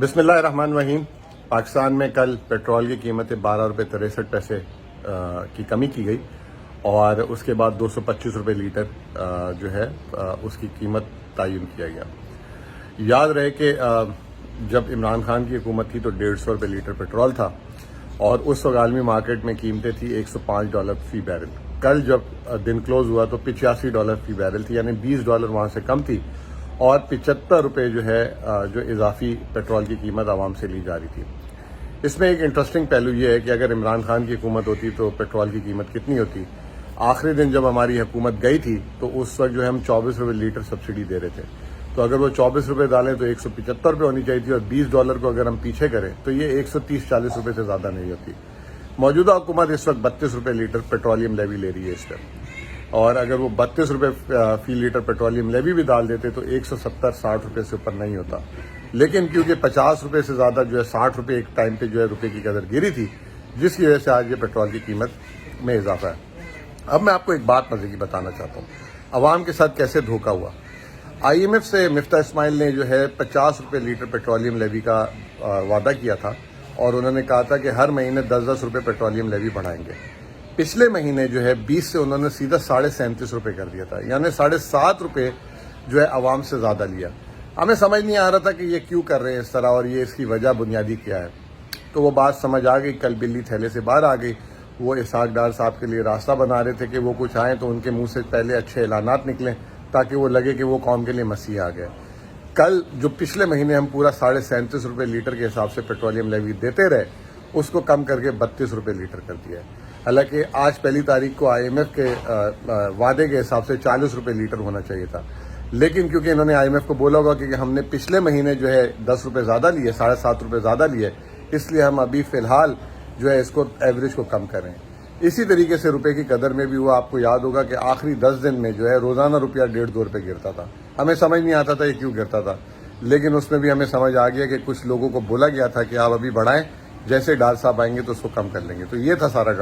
बिस्मिल्लाहिर्रहमानिर्रहीम। पाकिस्तान में कल पेट्रोल की कीमतें 12 रुपये 63 पैसे की कमी की गई और उसके बाद 225 रुपये लीटर जो है उसकी कीमत तयन किया गया। याद रहे कि जब इमरान खान की हुकूमत थी तो 150 रुपये लीटर पेट्रोल था और उस वक्त आलमी मार्केट में कीमतें थी $105 फी बैरल। कल जब दिन क्लोज हुआ तो $85 फी बैरल थी, यानी $20 वहाँ से कम थी और 75 रुपये जो है जो इजाफी पेट्रोल की कीमत आवाम से ली जा रही थी। इसमें एक इंटरेस्टिंग पहलू ये है कि अगर इमरान खान की हुकूमत होती तो पेट्रोल की कीमत कितनी होती। आखिरी दिन जब हमारी हुकूमत गई थी तो उस वक्त जो है हम 24 रुपये लीटर सब्सिडी दे रहे थे, तो अगर वो 24 रुपये डालें तो 175 रुपये होनी चाहिए थी और $20 को अगर हम पीछे करें तो ये 130-40 रुपये से ज़्यादा नहीं होती। मौजूदा हुकूमत इस वक्त 32 रुपये लीटर पेट्रोलियम लेवी ले रही है इस टाइम, और अगर वो 32 रुपये फी लीटर पेट्रोलियम लेवी भी डाल देते तो 170-60 रुपये से ऊपर नहीं होता। लेकिन क्योंकि 50 रुपये से ज़्यादा जो है 60 रुपये एक टाइम पे जो है रुपये की कदर गिरी थी, जिसकी वजह से आज ये पेट्रोल की कीमत में इजाफा है। अब मैं आपको एक बात मजे की बताना चाहता हूँ, अवाम के साथ कैसे धोखा हुआ। IMF से मिफ्ता इस्माइल ने जो है 50 रुपये लीटर पेट्रोलियम लेवी का वादा किया था और उन्होंने कहा था कि हर महीने 10-10 रुपये पेट्रोलियम लेवी बढ़ाएंगे। पिछले महीने जो है 20 से उन्होंने सीधा 37.5 रुपये कर दिया था, यानी 7.5 रुपये जो है आवाम से ज़्यादा लिया। हमें समझ नहीं आ रहा था कि ये क्यों कर रहे हैं इस तरह और ये इसकी वजह बुनियादी क्या है। तो वो बात समझ आ गई, कल बिल्ली थैले से बाहर आ गई। वो इसहाक डार साहब के लिए रास्ता बना रहे थे कि वो कुछ आएँ तो उनके मुंह से पहले अच्छे ऐलानात निकलें ताकि वो लगे कि वो कौम के लिए मसीह आ गए। कल जो पिछले महीने हम पूरा 37.5 रुपये लीटर के हिसाब से पेट्रोलियम लेवी देते रहे, उसको कम करके 32 रुपये लीटर कर दिया है। हालांकि आज पहली तारीख को IMF के वादे के हिसाब से 40 रुपये लीटर होना चाहिए था, लेकिन क्योंकि इन्होंने IMF को बोला होगा कि हमने पिछले महीने जो है 10 रुपये ज़्यादा लिए, 7.5 रुपये ज़्यादा लिए, इसलिए हम अभी फ़िलहाल जो है इसको एवरेज को कम करें। इसी तरीके से रुपए की कदर में भी हुआ। आपको याद होगा कि आखिरी 10 दिन में जो है रोज़ाना रुपया 1.5-2 रुपये गिरता था। हमें समझ नहीं आता था ये क्यों गिरता था, लेकिन उसमें भी हमें समझ आ गया कि कुछ लोगों को बोला गया था कि आप अभी बढ़ाएं, जैसे डार साहब आएंगे तो उसको कम कर लेंगे। तो ये था सारा ड्रामा।